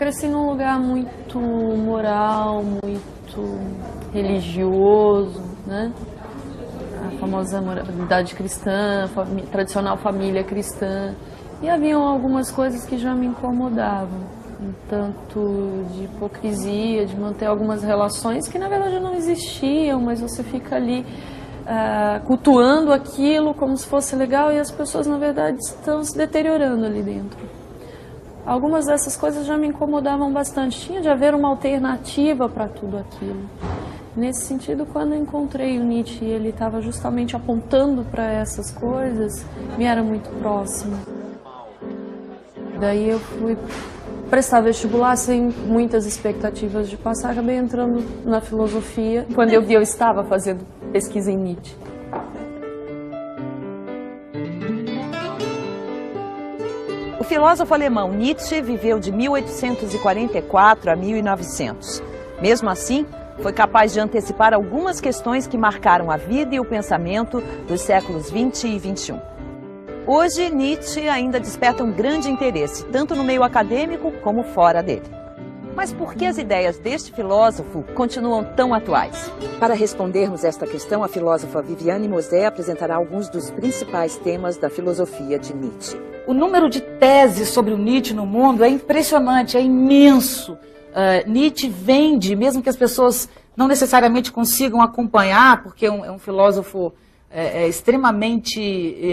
cresci num lugar muito moral, muito religioso, né? A famosa moralidade cristã, tradicional família cristã. E haviam algumas coisas que já me incomodavam, um tanto de hipocrisia, de manter algumas relações que na verdade não existiam, mas você fica ali cultuando aquilo como se fosse legal e as pessoas na verdade estão se deteriorando ali dentro. Algumas dessas coisas já me incomodavam bastante, tinha de haver uma alternativa para tudo aquilo. Nesse sentido, quando eu encontrei o Nietzsche e ele estava justamente apontando para essas coisas, me era muito próximo. Daí eu fui prestar vestibular sem muitas expectativas de passar, acabei entrando na filosofia. Quando eu vi, eu estava fazendo pesquisa em Nietzsche. O filósofo alemão Nietzsche viveu de 1844 a 1900. Mesmo assim, foi capaz de antecipar algumas questões que marcaram a vida e o pensamento dos séculos 20 e 21. Hoje, Nietzsche ainda desperta um grande interesse, tanto no meio acadêmico como fora dele. Mas por que as ideias deste filósofo continuam tão atuais? Para respondermos esta questão, a filósofa Viviane Mosé apresentará alguns dos principais temas da filosofia de Nietzsche. O número de teses sobre o Nietzsche no mundo é impressionante, é imenso. Nietzsche vende, mesmo que as pessoas não necessariamente consigam acompanhar, porque é um filósofo extremamente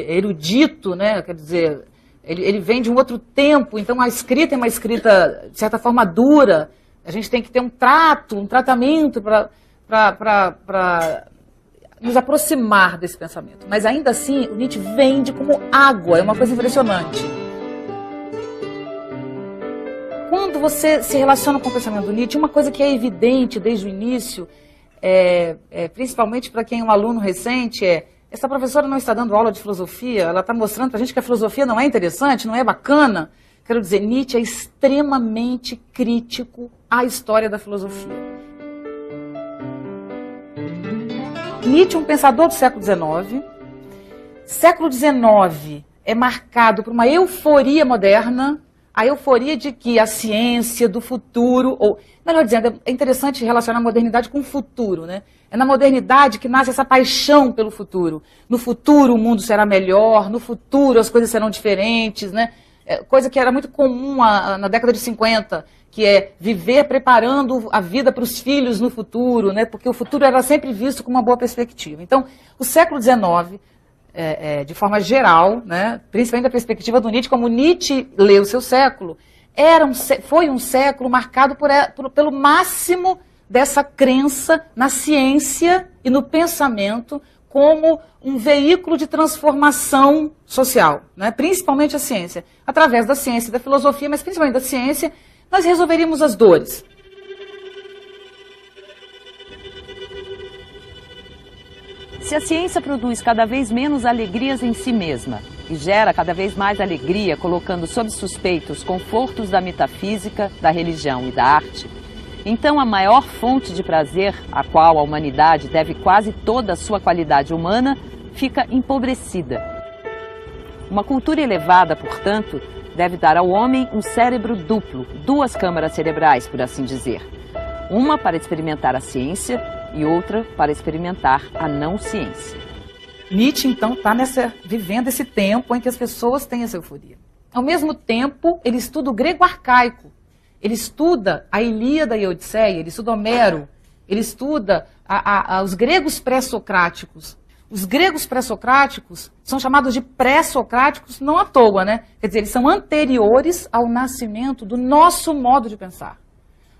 erudito, né? Quer dizer, ele vem de um outro tempo, então a escrita é uma escrita, de certa forma, dura. A gente tem que ter um tratamento para nos aproximar desse pensamento. Mas ainda assim, o Nietzsche vende como água, é uma coisa impressionante. Quando você se relaciona com o pensamento do Nietzsche, uma coisa que é evidente desde o início, principalmente para quem é um aluno recente, essa professora não está dando aula de filosofia, ela está mostrando para a gente que a filosofia não é interessante, não é bacana. Quero dizer, Nietzsche é extremamente crítico à história da filosofia. Nietzsche é um pensador do século XIX. Século XIX é marcado por uma euforia moderna, a euforia de que a ciência do futuro, ou melhor dizendo, é interessante relacionar a modernidade com o futuro, né? É na modernidade que nasce essa paixão pelo futuro. No futuro o mundo será melhor, no futuro as coisas serão diferentes, né? Coisa que era muito comum na década de 50, que é viver preparando a vida para os filhos no futuro, né? Porque o futuro era sempre visto com uma boa perspectiva. Então, o século XIX, de forma geral, né? Principalmente da perspectiva do Nietzsche, como Nietzsche leu o seu século, foi um século marcado pelo máximo dessa crença na ciência e no pensamento como um veículo de transformação social, né? Principalmente a ciência. Através da ciência e da filosofia, mas principalmente da ciência, nós resolveríamos as dores. Se a ciência produz cada vez menos alegrias em si mesma e gera cada vez mais alegria, colocando sob suspeita os confortos da metafísica, da religião e da arte, então a maior fonte de prazer, a qual a humanidade deve quase toda a sua qualidade humana, fica empobrecida. Uma cultura elevada, portanto, deve dar ao homem um cérebro duplo, duas câmaras cerebrais, por assim dizer. Uma para experimentar a ciência e outra para experimentar a não ciência. Nietzsche, então, está vivendo esse tempo em que as pessoas têm essa euforia. Ao mesmo tempo, ele estuda o grego arcaico. Ele estuda a Ilíada e a Odisseia, ele estuda Homero, ele estuda os gregos pré-socráticos. Os gregos pré-socráticos são chamados de pré-socráticos não à toa, né? Quer dizer, eles são anteriores ao nascimento do nosso modo de pensar.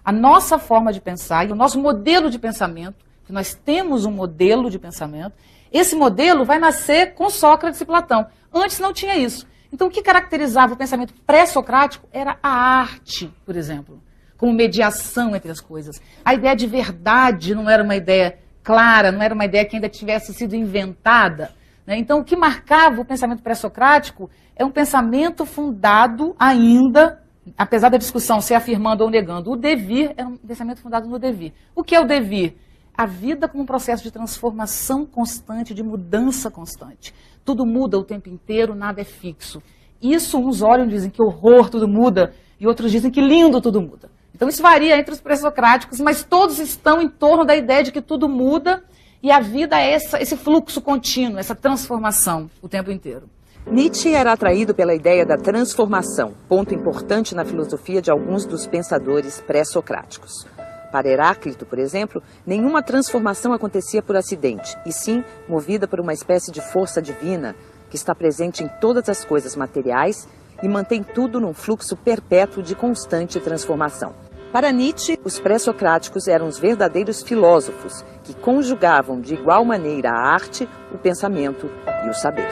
A nossa forma de pensar e o nosso modelo de pensamento, que nós temos um modelo de pensamento, esse modelo vai nascer com Sócrates e Platão. Antes não tinha isso. Então, o que caracterizava o pensamento pré-socrático era a arte, por exemplo, como mediação entre as coisas. A ideia de verdade não era uma ideia clara, não era uma ideia que ainda tivesse sido inventada, né? Então, o que marcava o pensamento pré-socrático é um pensamento fundado ainda, apesar da discussão ser afirmando ou negando, o devir era um pensamento fundado no devir. O que é o devir? A vida como um processo de transformação constante, de mudança constante. Tudo muda o tempo inteiro, nada é fixo. Isso uns olham e dizem que horror, tudo muda. e outros dizem que lindo, tudo muda. Então isso varia entre os pré-socráticos, mas todos estão em torno da ideia de que tudo muda e a vida é esse fluxo contínuo, essa transformação o tempo inteiro. Nietzsche era atraído pela ideia da transformação, ponto importante na filosofia de alguns dos pensadores pré-socráticos. Para Heráclito, por exemplo, nenhuma transformação acontecia por acidente, e sim movida por uma espécie de força divina que está presente em todas as coisas materiais e mantém tudo num fluxo perpétuo de constante transformação. Para Nietzsche, os pré-socráticos eram os verdadeiros filósofos que conjugavam de igual maneira a arte, o pensamento e o saber.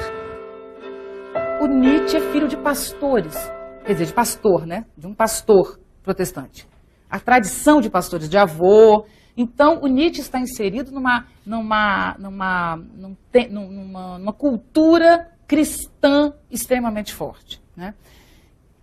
O Nietzsche é filho de pastores, quer dizer, de pastor, né? De um pastor protestante. A tradição de pastores, de avô. Então, o Nietzsche está inserido numa cultura cristã extremamente forte, né?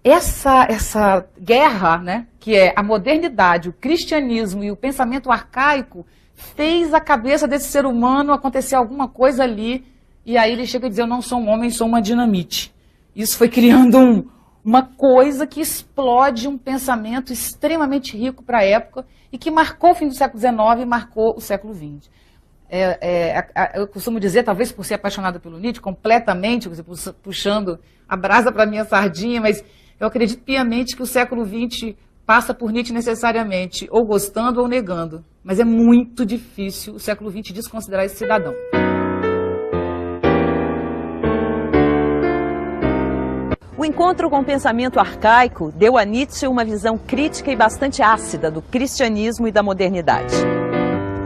Essa guerra, né, que é a modernidade, o cristianismo e o pensamento arcaico, fez a cabeça desse ser humano acontecer alguma coisa ali, e aí ele chega a dizer, eu não sou um homem, sou uma dinamite. Isso foi criando uma coisa que explode um pensamento extremamente rico para a época e que marcou o fim do século XIX e marcou o século XX. Eu costumo dizer, talvez por ser apaixonada pelo Nietzsche, completamente, puxando a brasa para a minha sardinha, mas eu acredito piamente que o século XX passa por Nietzsche necessariamente, ou gostando ou negando. Mas é muito difícil o século XX desconsiderar esse cidadão. O encontro com o pensamento arcaico deu a Nietzsche uma visão crítica e bastante ácida do cristianismo e da modernidade.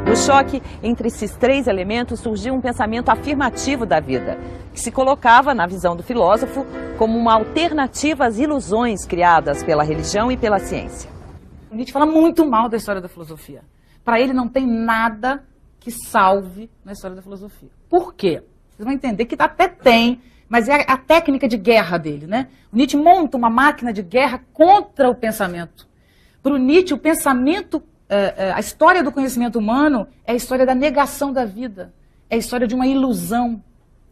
No choque entre esses três elementos surgiu um pensamento afirmativo da vida, que se colocava, na visão do filósofo, como uma alternativa às ilusões criadas pela religião e pela ciência. O Nietzsche fala muito mal da história da filosofia. Para ele não tem nada que salve na história da filosofia. Por quê? Vocês vão entender que até tem, mas é a técnica de guerra dele, né? O Nietzsche monta uma máquina de guerra contra o pensamento. Para o Nietzsche, o pensamento, a história do conhecimento humano é a história da negação da vida, é a história de uma ilusão,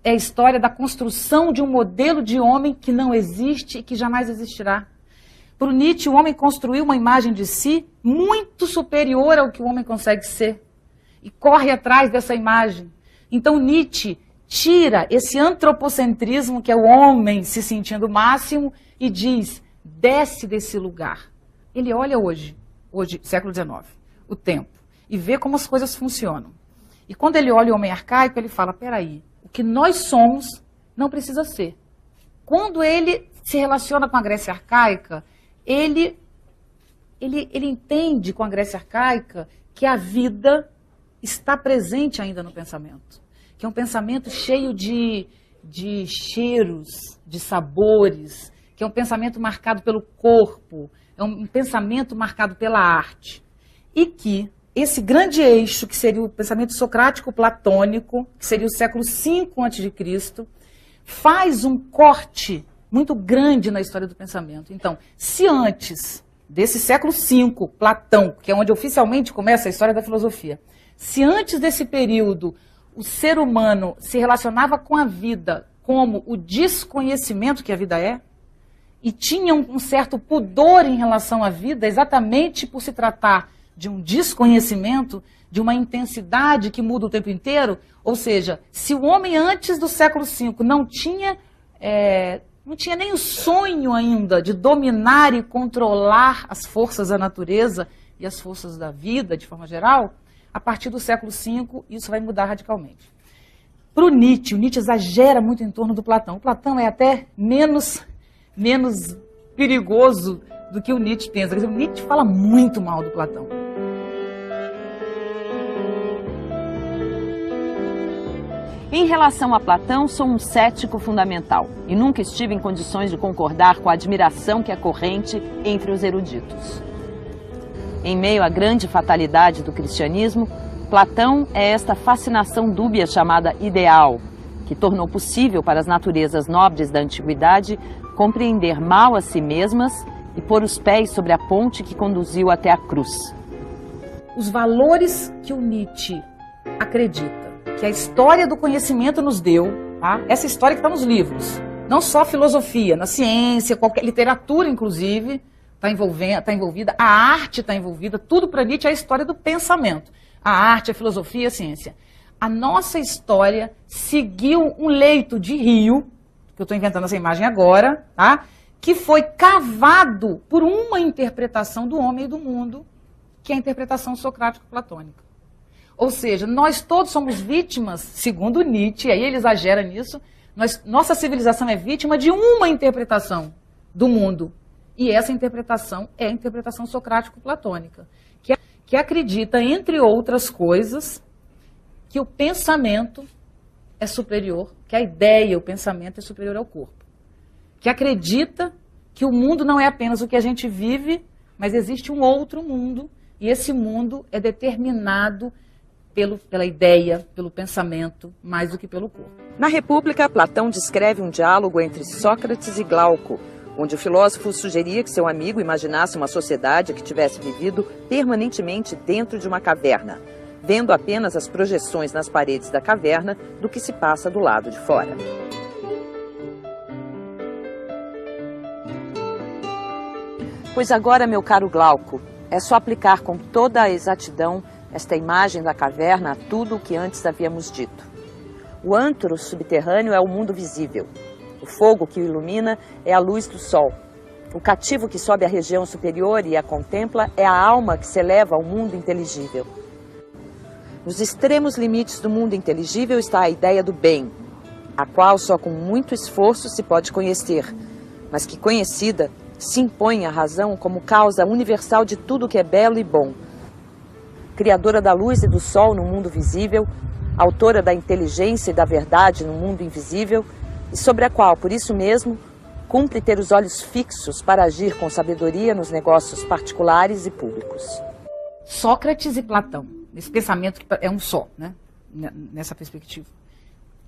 é a história da construção de um modelo de homem que não existe e que jamais existirá. Para o Nietzsche, o homem construiu uma imagem de si muito superior ao que o homem consegue ser e corre atrás dessa imagem. Então Nietzsche tira esse antropocentrismo, que é o homem se sentindo o máximo, e diz, desce desse lugar. Ele olha hoje, século XIX, o tempo, e vê como as coisas funcionam. E quando ele olha o homem arcaico, ele fala, peraí, o que nós somos não precisa ser. Quando ele se relaciona com a Grécia arcaica, ele entende com a Grécia arcaica que a vida está presente ainda no pensamento. Que é um pensamento cheio de cheiros, de sabores, que é um pensamento marcado pelo corpo, é um pensamento marcado pela arte. E que esse grande eixo, que seria o pensamento socrático-platônico, que seria o século V a.C., faz um corte muito grande na história do pensamento. Então, se antes desse século V, Platão, que é onde oficialmente começa a história da filosofia, se antes desse período o ser humano se relacionava com a vida como o desconhecimento que a vida é, e tinha um certo pudor em relação à vida, exatamente por se tratar de um desconhecimento, de uma intensidade que muda o tempo inteiro. Ou seja, se o homem antes do século V não tinha nem o sonho ainda de dominar e controlar as forças da natureza e as forças da vida, de forma geral, a partir do século V, isso vai mudar radicalmente. Para o Nietzsche exagera muito em torno do Platão. O Platão é até menos perigoso do que o Nietzsche pensa. Quer dizer, o Nietzsche fala muito mal do Platão. Em relação a Platão, sou um cético fundamental e nunca estive em condições de concordar com a admiração que é corrente entre os eruditos. Em meio à grande fatalidade do cristianismo, Platão é esta fascinação dúbia chamada ideal, que tornou possível para as naturezas nobres da antiguidade compreender mal a si mesmas e pôr os pés sobre a ponte que conduziu até a cruz. Os valores que o Nietzsche acredita que a história do conhecimento nos deu, tá? Essa história que está nos livros, não só filosofia, na ciência, qualquer literatura inclusive, está envolvida, a arte está envolvida, tudo para Nietzsche é a história do pensamento. A arte, a filosofia, a ciência. A nossa história seguiu um leito de rio, que eu estou inventando essa imagem agora, tá? Que foi cavado por uma interpretação do homem e do mundo, que é a interpretação socrático-platônica. Ou seja, nós todos somos vítimas, segundo Nietzsche, aí ele exagera nisso, nossa civilização é vítima de uma interpretação do mundo. E essa interpretação é a interpretação socrático-platônica, que acredita, entre outras coisas, que o pensamento é superior, que a ideia, o pensamento é superior ao corpo. Que acredita que o mundo não é apenas o que a gente vive, mas existe um outro mundo, e esse mundo é determinado pela ideia, pelo pensamento, mais do que pelo corpo. Na República, Platão descreve um diálogo entre Sócrates e Glauco, onde o filósofo sugeria que seu amigo imaginasse uma sociedade que tivesse vivido permanentemente dentro de uma caverna, vendo apenas as projeções nas paredes da caverna do que se passa do lado de fora. Pois agora, meu caro Glauco, é só aplicar com toda a exatidão esta imagem da caverna a tudo o que antes havíamos dito. O antro subterrâneo é o mundo visível. O fogo que o ilumina é a luz do sol. O cativo que sobe à região superior e a contempla é a alma que se eleva ao mundo inteligível. Nos extremos limites do mundo inteligível está a ideia do bem, a qual só com muito esforço se pode conhecer, mas que, conhecida, se impõe à razão como causa universal de tudo que é belo e bom. Criadora da luz e do sol no mundo visível, autora da inteligência e da verdade no mundo invisível, e sobre a qual, por isso mesmo, cumpre ter os olhos fixos para agir com sabedoria nos negócios particulares e públicos. Sócrates e Platão, esse pensamento que é um só, né? Nessa perspectiva.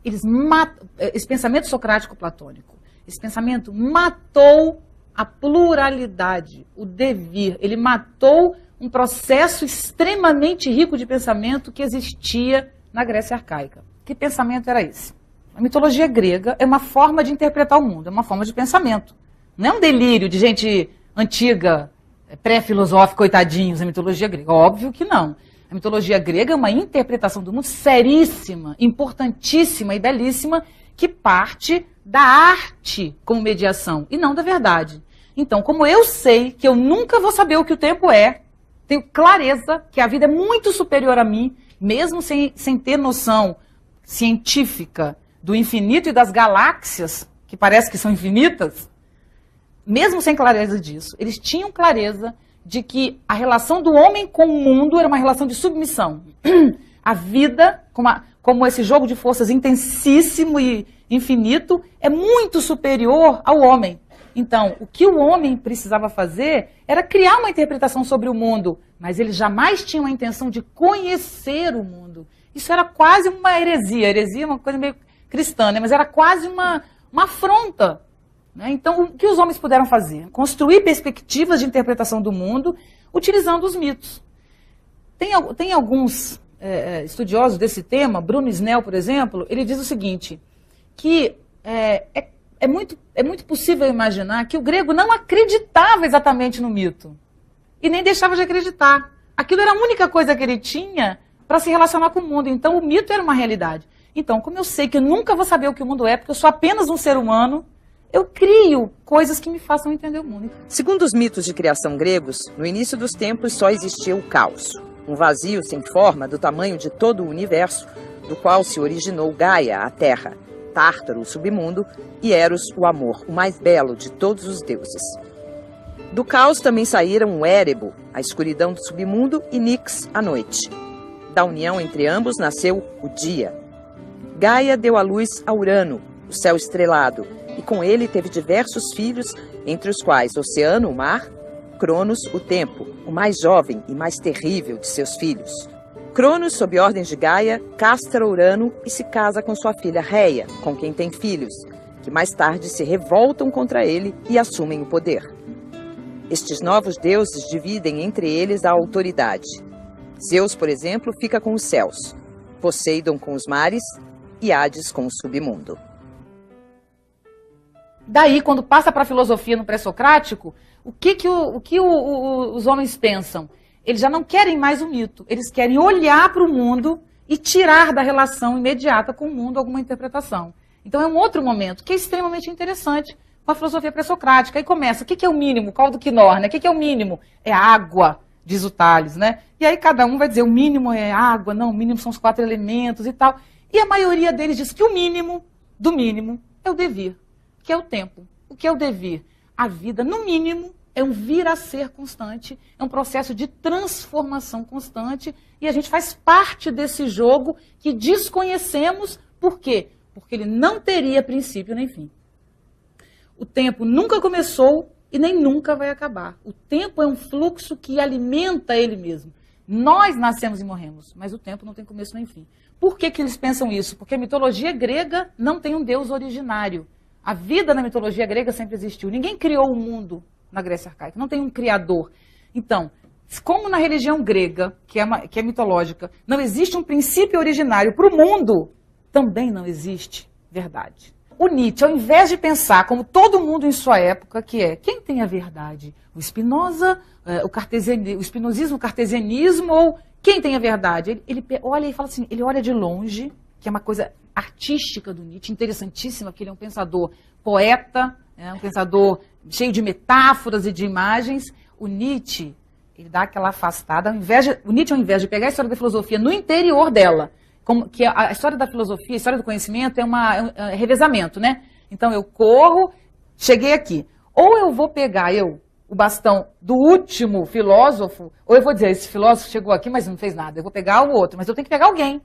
Esse pensamento socrático-platônico, esse pensamento matou a pluralidade, o devir, ele matou um processo extremamente rico de pensamento que existia na Grécia arcaica. Que pensamento era esse? A mitologia grega é uma forma de interpretar o mundo, é uma forma de pensamento. Não é um delírio de gente antiga, pré-filosófica, coitadinhos, a mitologia grega. Óbvio que não. A mitologia grega é uma interpretação do mundo seríssima, importantíssima e belíssima, que parte da arte como mediação e não da verdade. Então, como eu sei que eu nunca vou saber o que o tempo é, tenho clareza que a vida é muito superior a mim, mesmo sem ter noção científica do infinito e das galáxias, que parece que são infinitas, mesmo sem clareza disso, eles tinham clareza de que a relação do homem com o mundo era uma relação de submissão. A vida, como esse jogo de forças intensíssimo e infinito, é muito superior ao homem. Então, o que o homem precisava fazer era criar uma interpretação sobre o mundo, mas ele jamais tinha a intenção de conhecer o mundo. Isso era quase uma heresia. Heresia é uma coisa meio cristã, né? Mas era quase uma afronta. Né? Então, o que os homens puderam fazer? Construir perspectivas de interpretação do mundo utilizando os mitos. Tem alguns estudiosos desse tema, Bruno Snell, por exemplo, ele diz o seguinte, que é muito possível imaginar que o grego não acreditava exatamente no mito e nem deixava de acreditar. Aquilo era a única coisa que ele tinha para se relacionar com o mundo. Então, o mito era uma realidade. Então, como eu sei que eu nunca vou saber o que o mundo é, porque eu sou apenas um ser humano, eu crio coisas que me façam entender o mundo. Segundo os mitos de criação gregos, no início dos tempos só existia o caos, um vazio sem forma do tamanho de todo o universo, do qual se originou Gaia, a Terra, Tártaro, o submundo, e Eros, o amor, o mais belo de todos os deuses. Do caos também saíram o Érebo, a escuridão do submundo, e Nix, a noite. Da união entre ambos nasceu o dia. Gaia deu à luz a Urano, o céu estrelado, e com ele teve diversos filhos, entre os quais Oceano, o mar, Cronos, o tempo, o mais jovem e mais terrível de seus filhos. Cronos, sob ordens de Gaia, castra Urano e se casa com sua filha Reia, com quem tem filhos, que mais tarde se revoltam contra ele e assumem o poder. Estes novos deuses dividem entre eles a autoridade. Zeus, por exemplo, fica com os céus, Poseidon com os mares e Hades com o submundo. Daí, quando passa para a filosofia no pré-socrático, o que os homens pensam? Eles já não querem mais o mito, eles querem olhar para o mundo e tirar da relação imediata com o mundo alguma interpretação. Então é um outro momento que é extremamente interessante com a filosofia pré-socrática. Aí começa, o que é o mínimo? Qual do Quinor, né? O que é o mínimo? É água, diz o Tales, né? E aí cada um vai dizer, o mínimo é água, não, o mínimo são os 4 elementos e tal. E a maioria deles diz que o mínimo do mínimo é o devir, que é o tempo. O que é o devir? A vida, no mínimo, é um vir a ser constante, é um processo de transformação constante, e a gente faz parte desse jogo que desconhecemos. Por quê? Porque ele não teria princípio nem fim. O tempo nunca começou e nem nunca vai acabar. O tempo é um fluxo que alimenta ele mesmo. Nós nascemos e morremos, mas o tempo não tem começo nem fim. Por que eles pensam isso? Porque a mitologia grega não tem um deus originário. A vida na mitologia grega sempre existiu. Ninguém criou o mundo na Grécia arcaica, não tem um criador. Então, como na religião grega, que é mitológica, não existe um princípio originário para o mundo, também não existe verdade. O Nietzsche, ao invés de pensar, como todo mundo em sua época, que é quem tem a verdade? O Spinoza, o espinosismo, o cartesianismo, ou quem tem a verdade? Ele olha e fala assim, ele olha de longe, que é uma coisa artística do Nietzsche, interessantíssima, porque ele é um pensador poeta, um pensador cheio de metáforas e de imagens. O Nietzsche, ele dá aquela afastada, o Nietzsche, ao invés de pegar a história da filosofia no interior dela, que a história da filosofia, a história do conhecimento é um revezamento, né? Então eu corro, cheguei aqui. Ou eu vou pegar o bastão do último filósofo, ou eu vou dizer, esse filósofo chegou aqui, mas não fez nada. Eu vou pegar o outro, mas eu tenho que pegar alguém.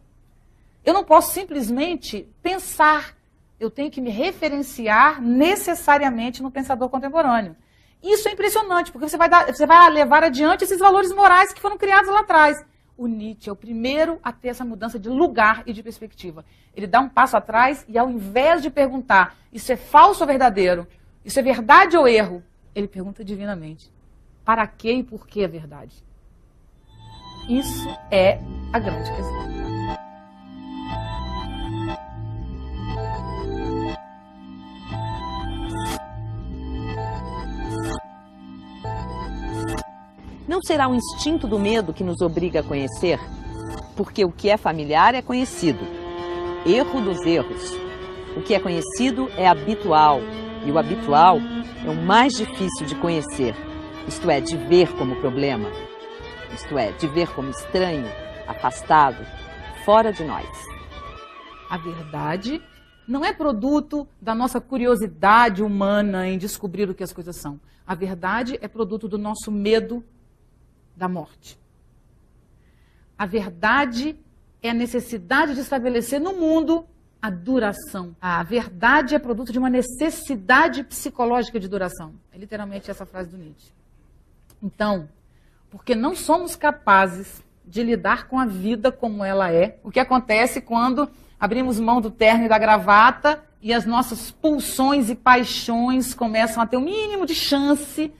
Eu não posso simplesmente pensar. Eu tenho que me referenciar necessariamente no pensador contemporâneo. Isso é impressionante, porque você vai levar adiante esses valores morais que foram criados lá atrás. O Nietzsche é o primeiro a ter essa mudança de lugar e de perspectiva. Ele dá um passo atrás e, ao invés de perguntar isso é falso ou verdadeiro, isso é verdade ou erro, ele pergunta divinamente, para que e por que a verdade? Isso é a grande questão. Não será um instinto do medo que nos obriga a conhecer? Porque o que é familiar é conhecido. Erro dos erros. O que é conhecido é habitual. E o habitual é o mais difícil de conhecer. Isto é, de ver como problema. Isto é, de ver como estranho, afastado, fora de nós. A verdade não é produto da nossa curiosidade humana em descobrir o que as coisas são. A verdade é produto do nosso medo da morte. A verdade é a necessidade de estabelecer no mundo a duração. A verdade é produto de uma necessidade psicológica de duração. É literalmente essa frase do Nietzsche. Então, porque não somos capazes de lidar com a vida como ela é, o que acontece quando abrimos mão do terno e da gravata e as nossas pulsões e paixões começam a ter o mínimo de chance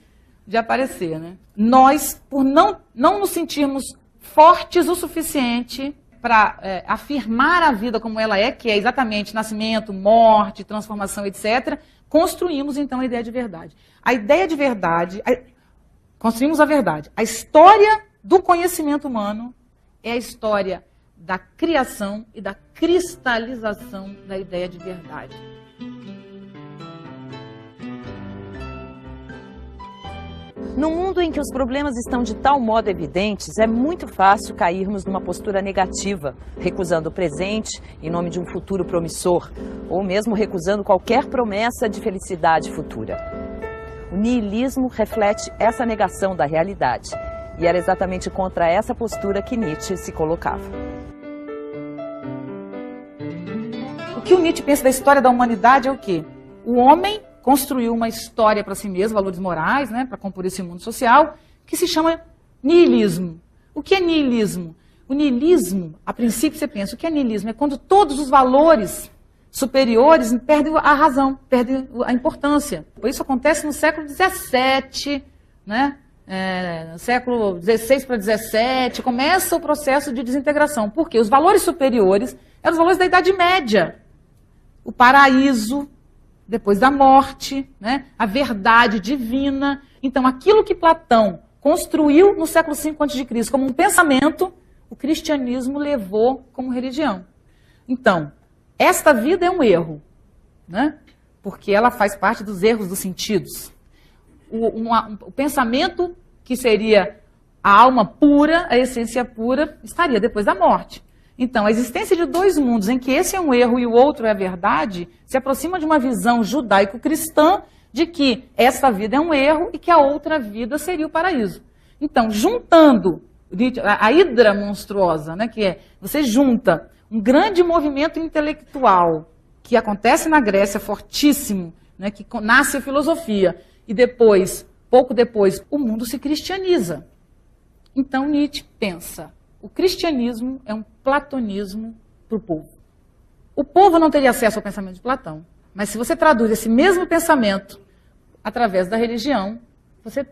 de aparecer, né? Nós, por não nos sentirmos fortes o suficiente para afirmar a vida como ela é, que é exatamente nascimento, morte, transformação, etc., construímos então a ideia de verdade. A ideia de verdade, construímos a verdade. A história do conhecimento humano é a história da criação e da cristalização da ideia de verdade. No mundo em que os problemas estão de tal modo evidentes, é muito fácil cairmos numa postura negativa, recusando o presente em nome de um futuro promissor, ou mesmo recusando qualquer promessa de felicidade futura. O niilismo reflete essa negação da realidade, e era exatamente contra essa postura que Nietzsche se colocava. O que o Nietzsche pensa da história da humanidade é o quê? O homem construiu uma história para si mesmo, valores morais, né, para compor esse mundo social, que se chama niilismo. O que é niilismo? O niilismo, a princípio você pensa, o que é niilismo? É quando todos os valores superiores perdem a razão, perdem a importância. Isso acontece no século XVII, né? No século XVI para XVII, começa o processo de desintegração. Por quê? Os valores superiores eram os valores da Idade Média. O paraíso, depois da morte, né? A verdade divina. Então, aquilo que Platão construiu no século V a.C. como um pensamento, o cristianismo levou como religião. Então, esta vida é um erro, né? Porque ela faz parte dos erros dos sentidos. O pensamento que seria a alma pura, a essência pura, estaria depois da morte. Então, a existência de dois mundos, em que esse é um erro e o outro é a verdade, se aproxima de uma visão judaico-cristã de que essa vida é um erro e que a outra vida seria o paraíso. Então, juntando a hidra monstruosa, né, que é, você junta um grande movimento intelectual que acontece na Grécia, fortíssimo, né, que nasce a filosofia, e depois, pouco depois, o mundo se cristianiza. Então, Nietzsche pensa, o cristianismo é um platonismo para o povo. O povo não teria acesso ao pensamento de Platão, mas se você traduz esse mesmo pensamento através da religião, você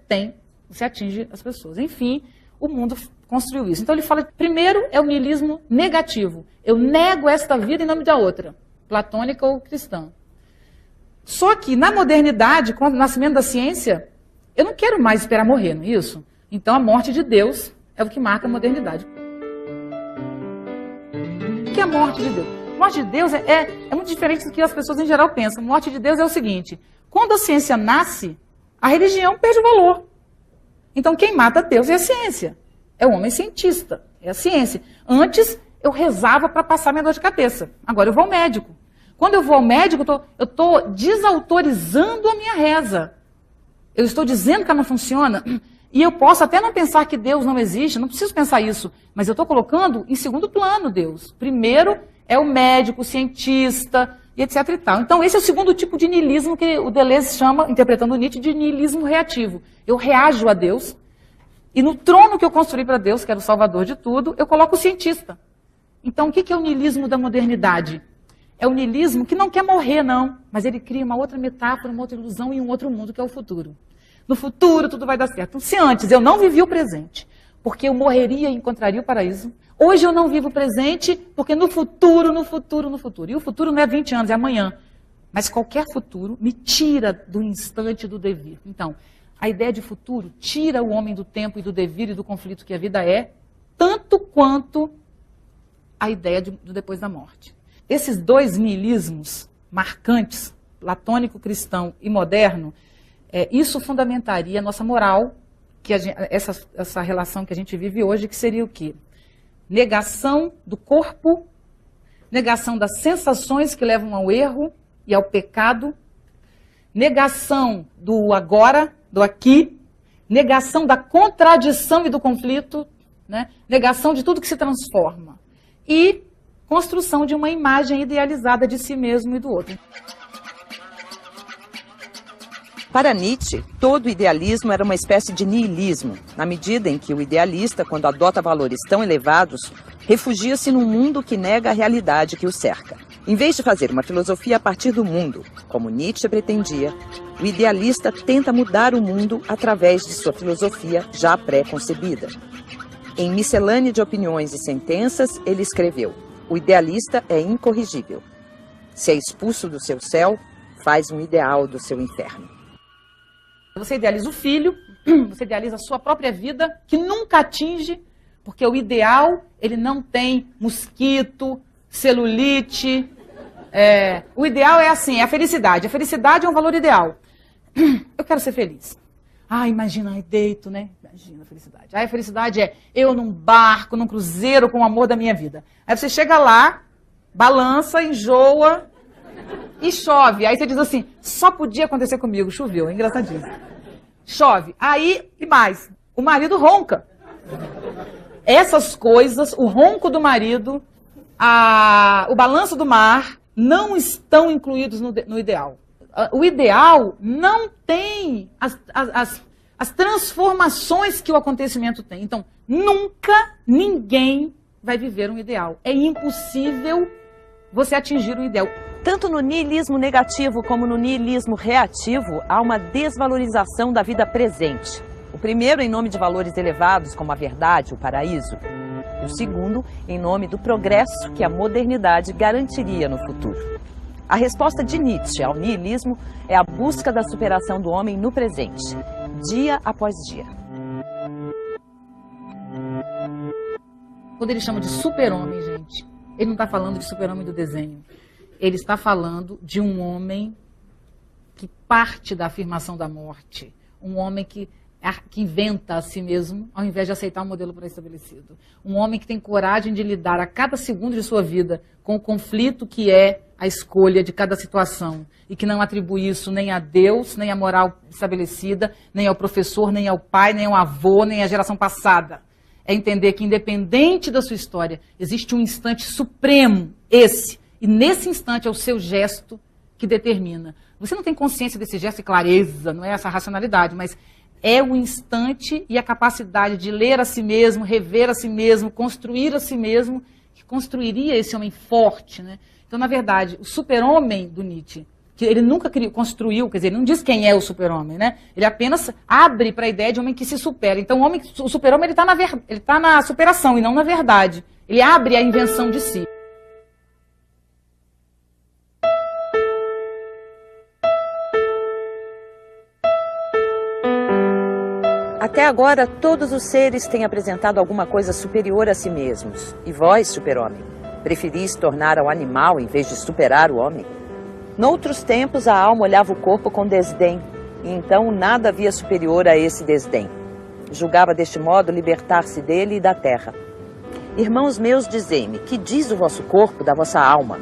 atinge as pessoas. Enfim, o mundo construiu isso. Então ele fala, primeiro é o niilismo negativo. Eu nego esta vida em nome da outra, platônica ou cristã. Só que na modernidade, com o nascimento da ciência, eu não quero mais esperar morrer, não é isso? Então a morte de Deus é o que marca a modernidade. O que é a morte de Deus? A morte de Deus é muito diferente do que as pessoas em geral pensam. A morte de Deus é o seguinte, quando a ciência nasce, a religião perde o valor. Então quem mata Deus é a ciência. É o homem cientista, é a ciência. Antes eu rezava para passar minha dor de cabeça. Agora eu vou ao médico. Quando eu vou ao médico, eu estou desautorizando a minha reza. Eu estou dizendo que ela não funciona. E eu posso até não pensar que Deus não existe, não preciso pensar isso. Mas eu estou colocando em segundo plano Deus. Primeiro é o médico, o cientista, e etc. e tal. Então esse é o segundo tipo de niilismo que o Deleuze chama, interpretando Nietzsche, de niilismo reativo. Eu reajo a Deus. E no trono que eu construí para Deus, que era o salvador de tudo, eu coloco o cientista. Então o que é o niilismo da modernidade? É o niilismo que não quer morrer, não. Mas ele cria uma outra metáfora, uma outra ilusão e um outro mundo, que é o futuro. No futuro tudo vai dar certo. Então, se antes eu não vivi o presente, porque eu morreria e encontraria o paraíso, hoje eu não vivo o presente, porque no futuro. E o futuro não é 20 anos, é amanhã. Mas qualquer futuro me tira do instante do devir. Então, a ideia de futuro tira o homem do tempo e do devir e do conflito que a vida é, tanto quanto a ideia do depois da morte. Esses dois niilismos marcantes, platônico, cristão e moderno, isso fundamentaria a nossa moral, que essa relação que a gente vive hoje, que seria o quê? Negação do corpo, negação das sensações que levam ao erro e ao pecado, negação do agora, do aqui, negação da contradição e do conflito, né? Negação de tudo que se transforma e construção de uma imagem idealizada de si mesmo e do outro. Para Nietzsche, todo idealismo era uma espécie de niilismo, na medida em que o idealista, quando adota valores tão elevados, refugia-se num mundo que nega a realidade que o cerca. Em vez de fazer uma filosofia a partir do mundo, como Nietzsche pretendia, o idealista tenta mudar o mundo através de sua filosofia já pré-concebida. Em Miscelânea de Opiniões e Sentenças, ele escreveu: o idealista é incorrigível. Se é expulso do seu céu, faz um ideal do seu inferno. Você idealiza o filho, você idealiza a sua própria vida, que nunca atinge, porque o ideal, ele não tem mosquito, celulite. O ideal é assim, é a felicidade. A felicidade é um valor ideal. Eu quero ser feliz. Imagina, deito, né? Imagina a felicidade. A felicidade é eu num barco, num cruzeiro com o amor da minha vida. Aí você chega lá, balança, enjoa e chove. Aí você diz assim, só podia acontecer comigo, choveu, é engraçadíssimo. Chove. Aí, e mais, o marido ronca. Essas coisas, o ronco do marido, o balanço do mar, não estão incluídos no ideal. O ideal não tem as transformações que o acontecimento tem. Então, nunca ninguém vai viver um ideal. É impossível você atingir um ideal. Tanto no niilismo negativo como no niilismo reativo, há uma desvalorização da vida presente. O primeiro em nome de valores elevados, como a verdade, o paraíso. O segundo em nome do progresso que a modernidade garantiria no futuro. A resposta de Nietzsche ao niilismo é a busca da superação do homem no presente, dia após dia. Quando ele chama de super-homem, gente, ele não está falando de super-homem do desenho. Ele está falando de um homem que parte da afirmação da morte. Um homem que inventa a si mesmo, ao invés de aceitar um modelo pré-estabelecido. Um homem que tem coragem de lidar a cada segundo de sua vida com o conflito que é a escolha de cada situação. E que não atribui isso nem a Deus, nem à moral estabelecida, nem ao professor, nem ao pai, nem ao avô, nem à geração passada. É entender que, independente da sua história, existe um instante supremo, esse. E nesse instante é o seu gesto que determina. Você não tem consciência desse gesto e clareza, não é essa racionalidade, mas é o instante e a capacidade de ler a si mesmo, rever a si mesmo, construir a si mesmo, que construiria esse homem forte, né? Então, na verdade, o super-homem do Nietzsche, que ele nunca construiu, quer dizer, ele não diz quem é o super-homem, né? Ele apenas abre para a ideia de um homem que se supera. Então, o super-homem ele tá na superação e não na verdade. Ele abre a invenção de si. Até agora, todos os seres têm apresentado alguma coisa superior a si mesmos. E vós, super-homem, preferis tornar ao animal em vez de superar o homem? Noutros tempos, a alma olhava o corpo com desdém, e então nada havia superior a esse desdém. Julgava deste modo libertar-se dele e da terra. Irmãos meus, dizei-me, que diz o vosso corpo da vossa alma?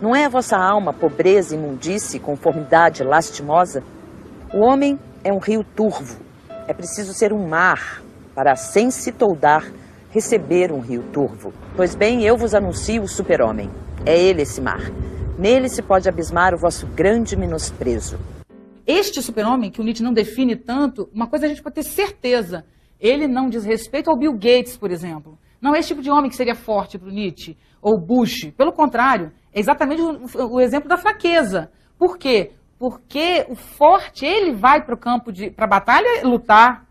Não é a vossa alma pobreza, imundície, conformidade lastimosa? O homem é um rio turvo. É preciso ser um mar para, sem se toldar, receber um rio turvo. Pois bem, eu vos anuncio o super-homem. É ele esse mar. Nele se pode abismar o vosso grande menosprezo. Este super-homem, que o Nietzsche não define tanto, uma coisa a gente pode ter certeza. Ele não diz respeito ao Bill Gates, por exemplo. Não é esse tipo de homem que seria forte para o Nietzsche, ou Bush. Pelo contrário, é exatamente o exemplo da fraqueza. Por quê? Porque o forte, ele vai para o campo, para a batalha lutar.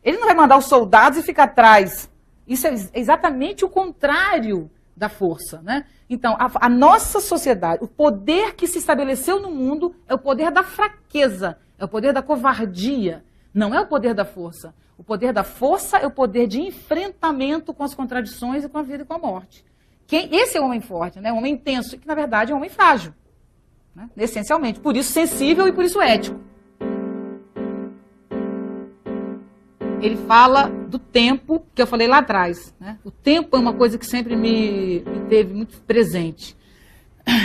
Ele não vai mandar os soldados e ficar atrás. Isso é exatamente o contrário da força, né? Então, a nossa sociedade, o poder que se estabeleceu no mundo é o poder da fraqueza, é o poder da covardia, não é o poder da força. O poder da força é o poder de enfrentamento com as contradições e com a vida e com a morte. Esse é o homem forte, né? O homem intenso, que na verdade é um homem frágil. Né? Essencialmente, por isso sensível e por isso ético. Ele fala do tempo, que eu falei lá atrás. Né? O tempo é uma coisa que sempre me teve muito presente.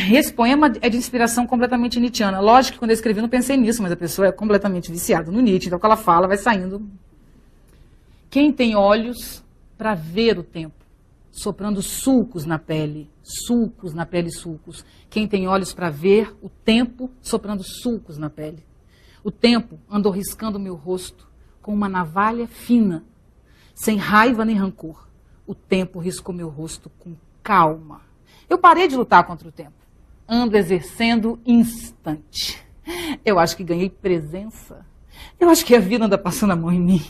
Esse poema é de inspiração completamente nietzschiana. Lógico que quando eu escrevi não pensei nisso, mas a pessoa é completamente viciada no Nietzsche, então o que ela fala vai saindo. Quem tem olhos para ver o tempo, soprando sulcos na pele, sulcos. Quem tem olhos para ver o tempo, soprando sulcos na pele. O tempo andou riscando meu rosto com uma navalha fina, sem raiva nem rancor. O tempo riscou meu rosto com calma. Eu parei de lutar contra o tempo. Ando exercendo instante. Eu acho que ganhei presença. Eu acho que a vida anda passando a mão em mim.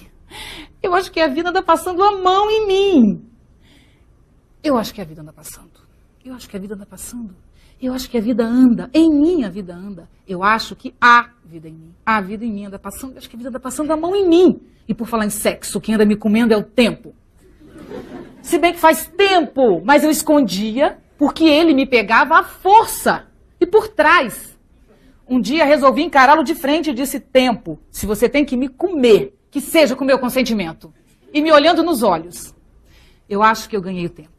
Eu acho que a vida anda passando a mão em mim. Eu acho que a vida anda passando. Eu acho que a vida anda passando. Eu acho que a vida anda. Em mim a vida anda. Eu acho que há vida em mim. A vida em mim anda passando. Eu acho que a vida anda passando a mão em mim. E por falar em sexo, quem anda me comendo é o tempo. Se bem que faz tempo, mas eu escondia porque ele me pegava à força e por trás. Um dia resolvi encará-lo de frente e disse: tempo, se você tem que me comer, que seja com meu consentimento. E me olhando nos olhos. Eu acho que eu ganhei o tempo.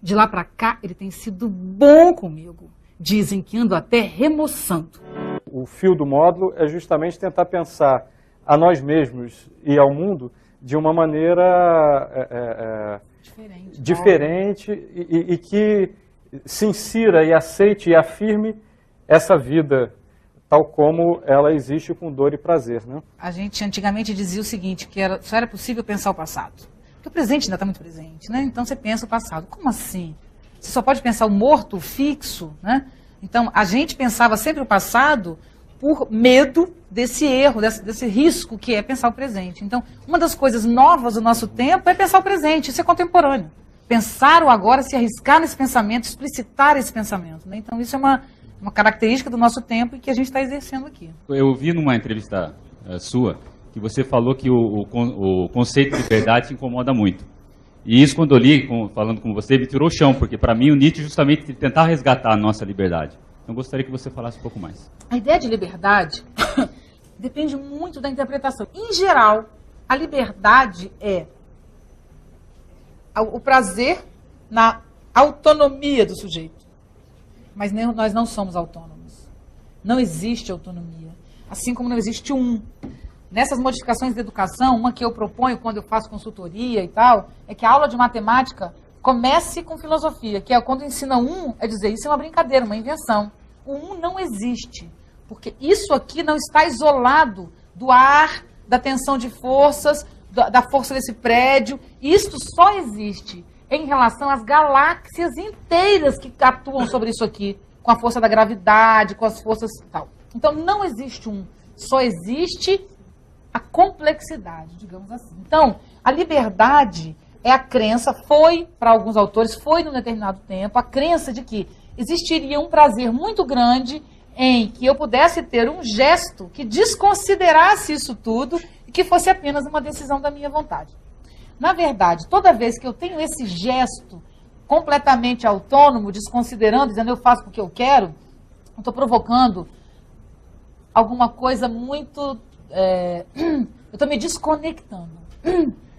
De lá pra cá, ele tem sido bom comigo. Dizem que ando até remoçando. O fio do módulo é justamente tentar pensar a nós mesmos e ao mundo de uma maneira diferente e que se insira e aceite e afirme essa vida tal como ela existe com dor e prazer, né? A gente antigamente dizia o seguinte, que só era possível pensar o passado. Porque o presente ainda está muito presente, né? Então você pensa o passado. Como assim? Você só pode pensar o morto, o fixo, né? Então a gente pensava sempre o passado por medo desse erro, desse risco que é pensar o presente. Então, uma das coisas novas do nosso tempo é pensar o presente, isso é contemporâneo. Pensar o agora, se arriscar nesse pensamento, explicitar esse pensamento. Né? Então, isso é uma característica do nosso tempo e que a gente está exercendo aqui. Eu vi numa entrevista sua que você falou que o conceito de liberdade te incomoda muito. E isso, quando eu li, falando com você, me tirou o chão, porque para mim o Nietzsche justamente tentar resgatar a nossa liberdade. Então, eu gostaria que você falasse um pouco mais. A ideia de liberdade depende muito da interpretação. Em geral, a liberdade é o prazer na autonomia do sujeito. Mas nós não somos autônomos. Não existe autonomia. Assim como não existe Nessas modificações da educação, uma que eu proponho quando eu faço consultoria e tal, é que a aula de matemática comece com filosofia, que é quando ensina é dizer, isso é uma brincadeira, uma invenção. O não existe, porque isso aqui não está isolado do ar, da tensão de forças, da força desse prédio. Isto só existe em relação às galáxias inteiras que atuam sobre isso aqui, com a força da gravidade, com as forças e tal. Então, não existe só existe a complexidade, digamos assim. Então, a liberdade é a crença, para alguns autores, foi num determinado tempo, a crença de que existiria um prazer muito grande em que eu pudesse ter um gesto que desconsiderasse isso tudo e que fosse apenas uma decisão da minha vontade. Na verdade, toda vez que eu tenho esse gesto completamente autônomo, desconsiderando, dizendo eu faço porque eu quero, eu estou provocando alguma coisa muito... eu estou me desconectando.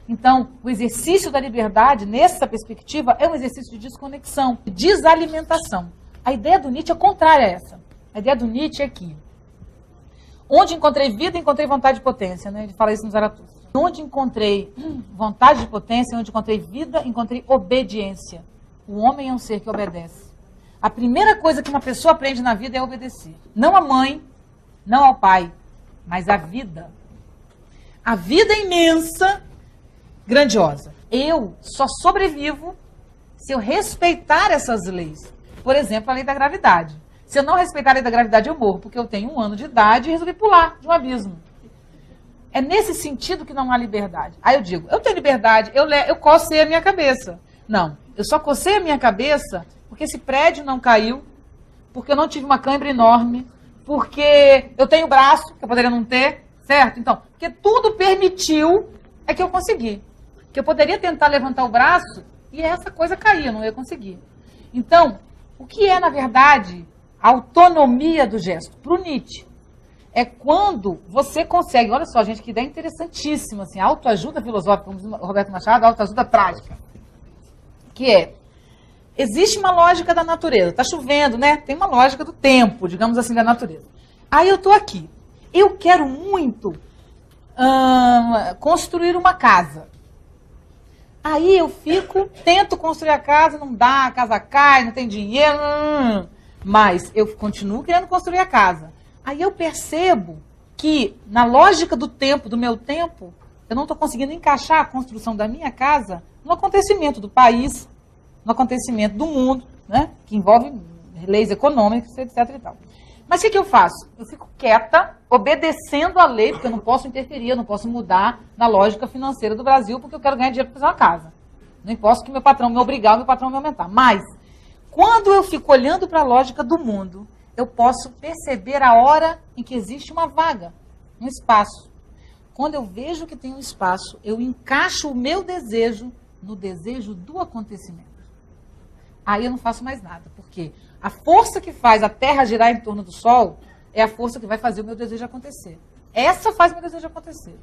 Então, o exercício da liberdade, nessa perspectiva, é um exercício de desconexão, de desalimentação. A ideia do Nietzsche é contrária a essa. A ideia do Nietzsche é que onde encontrei vida, encontrei vontade de potência. Né? Ele fala isso no Zaratustra. Onde encontrei vontade de potência, onde encontrei vida, encontrei obediência. O homem é um ser que obedece. A primeira coisa que uma pessoa aprende na vida é obedecer. Não a mãe, não ao pai, mas a vida. A vida é imensa, grandiosa. Eu só sobrevivo se eu respeitar essas leis. Por exemplo, a lei da gravidade. Se eu não respeitar a lei da gravidade, eu morro, porque eu tenho 1 ano de idade e resolvi pular de um abismo. É nesse sentido que não há liberdade. Aí eu digo, eu tenho liberdade, eu cocei a minha cabeça. Não, eu só cocei a minha cabeça porque esse prédio não caiu, porque eu não tive uma cãibra enorme, porque eu tenho braço, que eu poderia não ter, certo? Então, porque tudo permitiu é que eu consegui. Que eu poderia tentar levantar o braço e essa coisa caía, não ia conseguir. Então, o que é, na verdade, a autonomia do gesto? Para o Nietzsche, é quando você consegue, olha só, gente, que ideia interessantíssima, assim, autoajuda filosófica, como diz o Roberto Machado, autoajuda prática, que é, existe uma lógica da natureza, está chovendo, né? Tem uma lógica do tempo, digamos assim, da natureza. Aí eu estou aqui, eu quero muito construir uma casa. Aí eu tento construir a casa, não dá, a casa cai, não tem dinheiro, mas eu continuo querendo construir a casa. Aí eu percebo que, na lógica do tempo, do meu tempo, eu não estou conseguindo encaixar a construção da minha casa no acontecimento do país, no acontecimento do mundo, né, que envolve leis econômicas, etc. e tal. Mas o que eu faço? Eu fico quieta, obedecendo a lei, porque eu não posso interferir, eu não posso mudar na lógica financeira do Brasil, porque eu quero ganhar dinheiro para fazer uma casa. Não posso que meu patrão me obrigar, meu patrão me aumentar. Mas, quando eu fico olhando para a lógica do mundo, eu posso perceber a hora em que existe uma vaga, um espaço. Quando eu vejo que tem um espaço, eu encaixo o meu desejo no desejo do acontecimento. Aí eu não faço mais nada, porque a força que faz a Terra girar em torno do Sol é a força que vai fazer o meu desejo acontecer. Essa faz o meu desejo acontecer.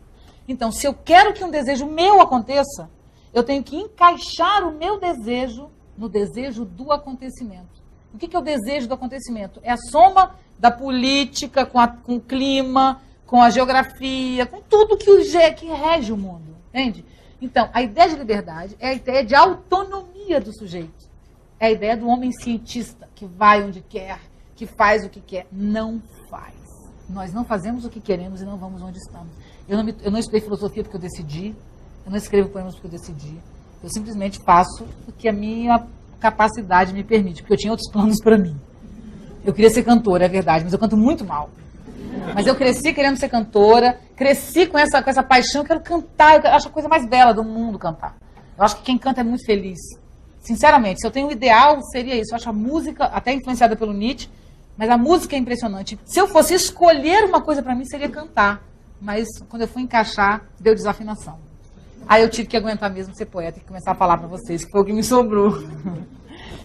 Então, se eu quero que um desejo meu aconteça, eu tenho que encaixar o meu desejo no desejo do acontecimento. O que é o desejo do acontecimento? É a soma da política com o clima, com a geografia, com tudo que rege o mundo. Entende? Então, a ideia de liberdade é a ideia de autonomia do sujeito. É a ideia do homem cientista, que vai onde quer, que faz o que quer. Não faz. Nós não fazemos o que queremos e não vamos onde estamos. Eu não estudei filosofia porque eu decidi, eu não escrevo poemas porque eu decidi. Eu simplesmente faço o que a minha capacidade me permite, porque eu tinha outros planos para mim. Eu queria ser cantora, é verdade, mas eu canto muito mal. Mas eu cresci querendo ser cantora, cresci com essa paixão, eu quero cantar, eu acho a coisa mais bela do mundo cantar. Eu acho que quem canta é muito feliz. Sinceramente, se eu tenho um ideal, seria isso. Eu acho a música, até influenciada pelo Nietzsche, Mas a música é impressionante. Se eu fosse escolher uma coisa para mim, seria cantar. Mas quando eu fui encaixar, deu desafinação. Aí eu tive que aguentar mesmo ser poeta e começar a falar para vocês, que foi o que me sobrou.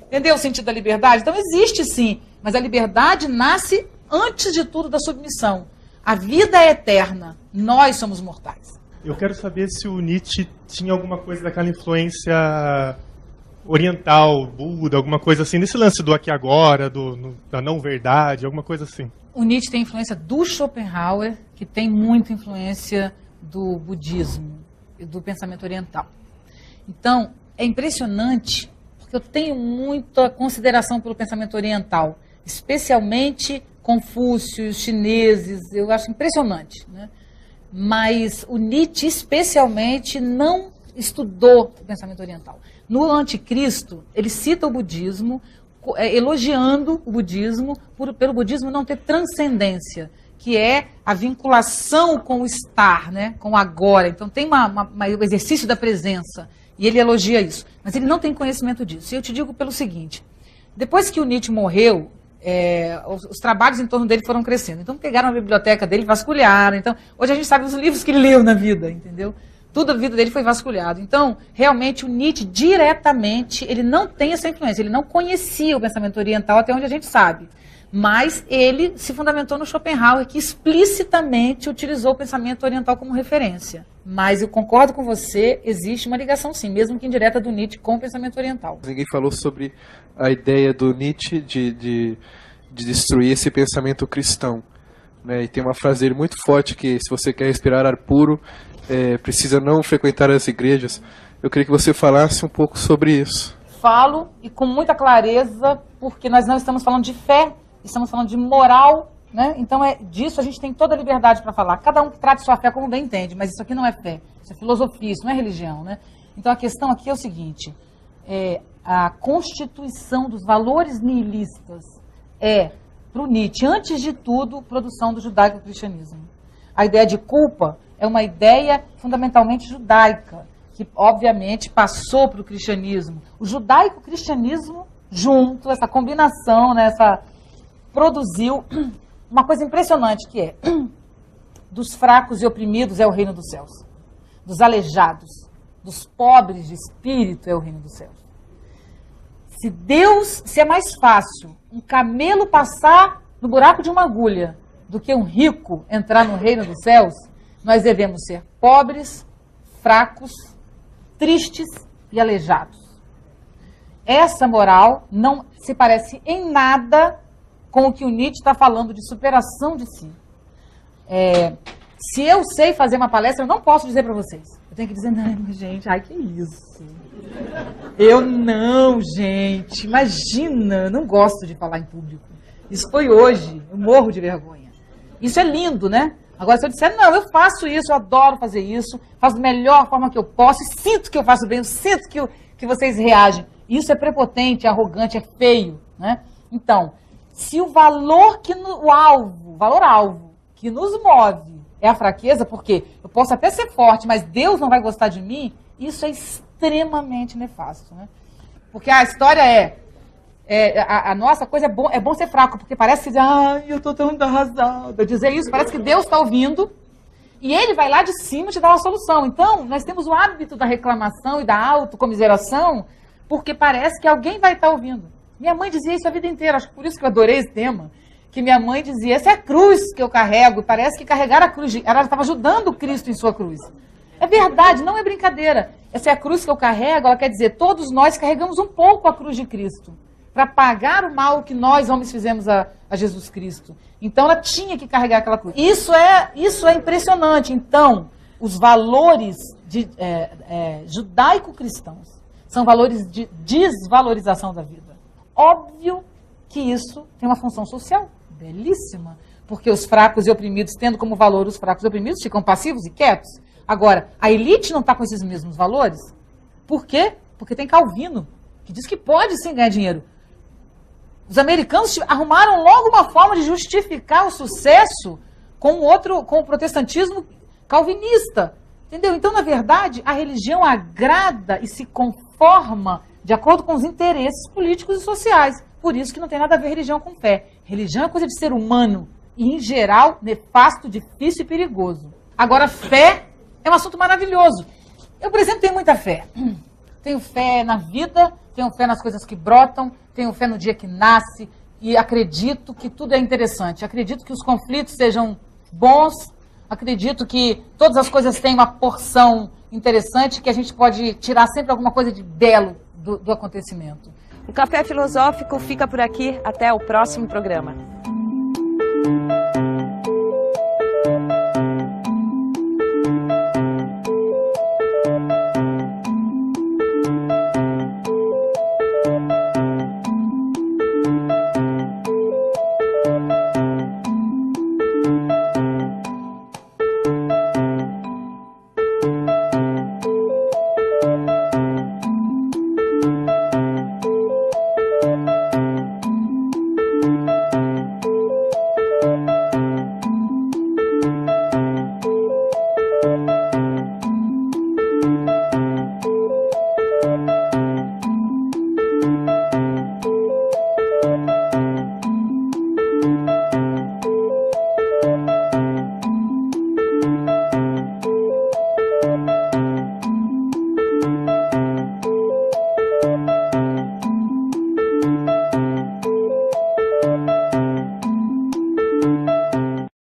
Entendeu o sentido da liberdade? Então existe sim, mas a liberdade nasce antes de tudo da submissão. A vida é eterna, nós somos mortais. Eu quero saber se o Nietzsche tinha alguma coisa daquela influência oriental, Buda, alguma coisa assim, desse lance do aqui e agora, da não verdade, alguma coisa assim. O Nietzsche tem influência do Schopenhauer, que tem muita influência do budismo e do pensamento oriental. Então, é impressionante, porque eu tenho muita consideração pelo pensamento oriental, especialmente Confúcio, os chineses, eu acho impressionante, né? Mas o Nietzsche, especialmente, não estudou o pensamento oriental. No Anticristo, ele cita o budismo, elogiando o budismo, pelo budismo não ter transcendência, que é a vinculação com o estar, né? Com o agora. Então tem o exercício da presença, e ele elogia isso. Mas ele não tem conhecimento disso. E eu te digo pelo seguinte, depois que o Nietzsche morreu, os trabalhos em torno dele foram crescendo. Então pegaram a biblioteca dele, vasculharam. Então, hoje a gente sabe os livros que ele leu na vida, entendeu? Tudo a vida dele foi vasculhado. Então, realmente, o Nietzsche, diretamente, ele não tem essa influência. Ele não conhecia o pensamento oriental, até onde a gente sabe. Mas ele se fundamentou no Schopenhauer, que explicitamente utilizou o pensamento oriental como referência. Mas eu concordo com você, existe uma ligação sim, mesmo que indireta, do Nietzsche com o pensamento oriental. Ninguém falou sobre a ideia do Nietzsche de destruir esse pensamento cristão, né? E tem uma frase dele muito forte que, se você quer respirar ar puro, precisa não frequentar as igrejas. Eu queria que você falasse um pouco sobre isso. Falo, e com muita clareza, porque nós não estamos falando de fé, estamos falando de moral, né? Então disso a gente tem toda a liberdade para falar. Cada um que trate sua fé como bem entende, mas isso aqui não é fé, isso é filosofia, isso não é religião, né? Então a questão aqui é o seguinte, a constituição dos valores nihilistas para o Nietzsche, antes de tudo, produção do judaico-cristianismo. A ideia de culpa é uma ideia fundamentalmente judaica, que obviamente passou para o cristianismo. O judaico-cristianismo junto, essa combinação, né, produziu uma coisa impressionante, que é dos fracos e oprimidos é o reino dos céus, dos aleijados, dos pobres de espírito é o reino dos céus. Se é mais fácil um camelo passar no buraco de uma agulha do que um rico entrar no reino dos céus, nós devemos ser pobres, fracos, tristes e aleijados. Essa moral não se parece em nada com o que o Nietzsche está falando de superação de si. Se eu sei fazer uma palestra, eu não posso dizer para vocês. Eu tenho que dizer, não, gente, ai, que isso. Eu não, gente, imagina, não gosto de falar em público. Isso foi hoje, eu morro de vergonha. Isso é lindo, né? Agora, se eu disser, não, eu faço isso, eu adoro fazer isso, faço da melhor forma que eu posso, e sinto que eu faço bem, eu sinto que vocês reagem. Isso é prepotente, é arrogante, é feio, né? Então, se o valor alvo que nos move é a fraqueza, porque eu posso até ser forte, mas Deus não vai gostar de mim, isso é extremamente nefasto, né? Porque a história a nossa coisa é bom ser fraco, porque parece que, eu tô tão arrasada. Dizer isso, parece que Deus está ouvindo e ele vai lá de cima te dar uma solução. Então, nós temos o hábito da reclamação e da autocomiseração, porque parece que alguém vai estar ouvindo. Minha mãe dizia isso a vida inteira, acho que por isso que eu adorei esse tema, que minha mãe dizia, essa é a cruz que eu carrego, parece que carregar a cruz, ela estava ajudando Cristo em sua cruz. É verdade, não é brincadeira. Essa é a cruz que eu carrego, ela quer dizer, todos nós carregamos um pouco a cruz de Cristo, para pagar o mal que nós, homens, fizemos a Jesus Cristo. Então, ela tinha que carregar aquela cruz. Isso é impressionante. Então, os valores judaico-cristãos são valores de desvalorização da vida. Óbvio que isso tem uma função social belíssima, porque os fracos e oprimidos, tendo como valor os fracos e oprimidos, ficam passivos e quietos. Agora, a elite não está com esses mesmos valores. Por quê? Porque tem Calvino, que diz que pode sim ganhar dinheiro. Os americanos arrumaram logo uma forma de justificar o sucesso com o protestantismo calvinista. Entendeu? Então, na verdade, a religião agrada e se conforma de acordo com os interesses políticos e sociais. Por isso que não tem nada a ver religião com fé. Religião é coisa de ser humano e, em geral, nefasto, difícil e perigoso. Agora, fé é um assunto maravilhoso. Eu, por exemplo, tenho muita fé. Tenho fé na vida, tenho fé nas coisas que brotam, tenho fé no dia que nasce e acredito que tudo é interessante. Acredito que os conflitos sejam bons, acredito que todas as coisas têm uma porção interessante, que a gente pode tirar sempre alguma coisa de belo do acontecimento. O Café Filosófico fica por aqui. Até o próximo programa.